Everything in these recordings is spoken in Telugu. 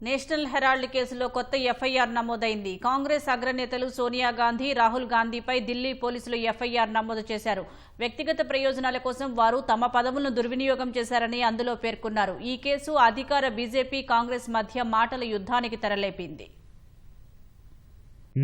నేషనల్ హెరాల్డ్ కేసులో కొత్త ఎఫ్ఐఆర్ నమోదైంది. కాంగ్రెస్ అగ్రనేతలు సోనియా గాంధీ, రాహుల్ గాంధీపై ఢిల్లీ పోలీసులు ఎఫ్ఐఆర్ నమోదు చేశారు. వ్యక్తిగత ప్రయోజనాల కోసం వారు తమ పదవులను దుర్వినియోగం చేశారని అందులో పేర్కొన్నారు. ఈ కేసు అధికార బీజేపీ, కాంగ్రెస్ మధ్య మాటల యుద్ధానికి తెరలేపింది.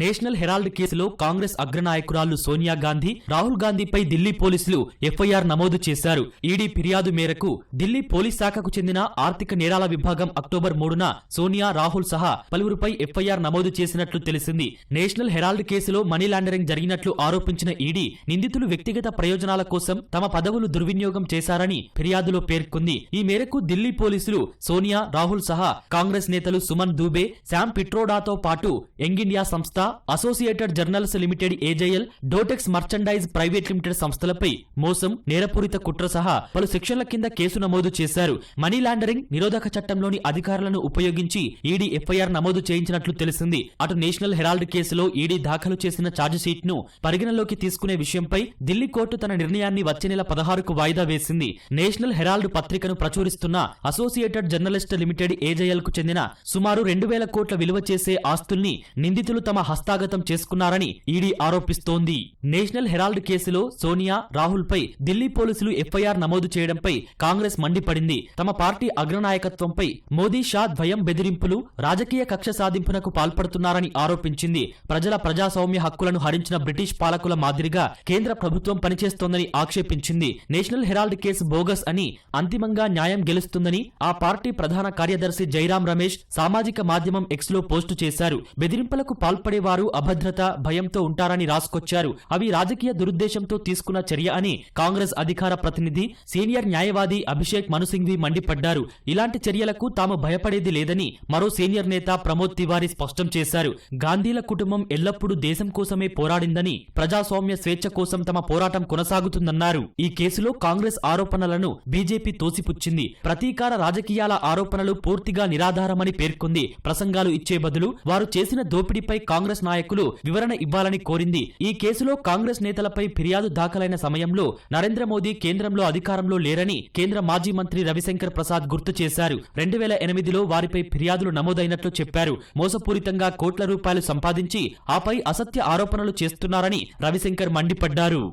నేషనల్ హెరాల్డ్ కేసులో కాంగ్రెస్ అగ్రనాయకురాలు సోనియా గాంధీ, రాహుల్ గాంధీపై ఢిల్లీ పోలీసులు ఎఫ్ఐఆర్ నమోదు చేశారు. ఈడీ ఫిర్యాదు మేరకు ఢిల్లీ పోలీస్ శాఖకు చెందిన ఆర్థిక నేరాల విభాగం అక్టోబర్ 3న సోనియా, రాహుల్ సహా పలువురుపై ఎఫ్ఐఆర్ నమోదు చేసినట్లు తెలిసింది. నేషనల్ హెరాల్డ్ కేసులో మనీ లాండరింగ్ జరిగినట్లు ఆరోపించిన ఈడీ నిందితులు వ్యక్తిగత ప్రయోజనాల కోసం తమ పదవులు దుర్వినియోగం చేశారని ఫిర్యాదులో పేర్కొంది. ఈ మేరకు ఢిల్లీ పోలీసులు సోనియా, రాహుల్ సహా కాంగ్రెస్ నేతలు సుమన్ దూబే, శామ్ పిట్రోడాతో పాటు యంగ్ ఇండియా సంస్థ, Associated Journals Limited AJL, Dotex Merchandise Private Limited సంస్థలపై మోసం, నేరపూరిత కుట్ర సహా పలు సెక్షన్ల కింద కేసు నమోదు చేశారు. మనీ లాండరింగ్ నిరోధక చట్టంలోని అధికారులను ఉపయోగించి ఈడీ ఎఫ్ఐఆర్ నమోదు చేయించినట్లు తెలిసింది. అటు నేషనల్ హెరాల్డ్ కేసులో ఈడీ దాఖలు చేసిన ఛార్జిషీట్ ను పరిగణలోకి తీసుకునే విషయంపై ఢిల్లీ కోర్టు తన నిర్ణయాన్ని వచ్చే నెల 16కు వాయిదా వేసింది. నేషనల్ హెరాల్డ్ పత్రికను ప్రచురిస్తున్న అసోసియేటెడ్ జర్నలిస్ట్ లిమిటెడ్ ఏజేఎల్ కు చెందిన సుమారు 2000 కోట్ల విలువ చేసే ఆస్తుల్ని నిందితులు తమ హస్తాగతం చేసుకున్నారని ఈడీ ఆరోపిస్తోంది. నేషనల్ హెరాల్డ్ కేసులో సోనియా, రాహుల్ పై ఢిల్లీ పోలీసులు ఎఫ్ఐఆర్ నమోదు చేయడంపై కాంగ్రెస్ మండిపడింది. తమ పార్టీ అగ్రనాయకత్వంపై మోదీ, షా ద్వయం బెదిరింపులు, రాజకీయ కక్ష సాధింపునకు పాల్పడుతున్నారని ఆరోపించింది. ప్రజల ప్రజాస్వామ్య హక్కులను హరించిన బ్రిటిష్ పాలకుల మాదిరిగా కేంద్ర ప్రభుత్వం పనిచేస్తోందని ఆక్షేపించింది. నేషనల్ హెరాల్డ్ కేసు బోగస్ అని, అంతిమంగా న్యాయం గెలుస్తుందని ఆ పార్టీ ప్రధాన కార్యదర్శి జైరాం రమేష్ సామాజిక మాధ్యమం ఎక్స్ లో పోస్టు చేశారు. బెదిరింపులకు పాల్పడే వారు అభద్రత, భయంతో ఉంటారని రాసుకొచ్చారు. అవి రాజకీయ దురుద్దేశంతో తీసుకున్న చర్య అని కాంగ్రెస్ అధికార ప్రతినిధి, సీనియర్ న్యాయవాది అభిషేక్ మను సింఘ్వి మండిపడ్డారు. ఇలాంటి చర్యలకు తాము భయపడేది లేదని మరో సీనియర్ నేత ప్రమోద్ తివారీ స్పష్టం చేశారు. గాంధీల కుటుంబం ఎల్లప్పుడూ దేశం కోసమే పోరాడిందని, ప్రజాస్వామ్య స్వేచ్ఛ కోసం తమ పోరాటం కొనసాగుతుందన్నారు. ఈ కేసులో కాంగ్రెస్ ఆరోపణలను బీజేపీ తోసిపుచ్చింది. ప్రతీకార రాజకీయాల ఆరోపణలు పూర్తిగా నిరాధారమని పేర్కొంది. ప్రసంగాలు ఇచ్చే బదులు వారు చేసిన దోపిడీపై కాంగ్రెస్ నాయకులు వివరణ ఇవ్వాలని కోరింది. ఈ కేసులో కాంగ్రెస్ నేతలపై ఫిర్యాదు దాఖలైన సమయంలో నరేంద్ర మోదీ కేంద్రంలో అధికారంలో లేరని కేంద్ర మాజీ మంత్రి రవిశంకర్ ప్రసాద్ గుర్తు చేశారు. 2008లో వారిపై ఫిర్యాదులు నమోదైనట్లు చెప్పారు. మోసపూరితంగా కోట్ల రూపాయలు సంపాదించి ఆపై అసత్య ఆరోపణలు చేస్తున్నారని రవిశంకర్ మండిపడ్డారు.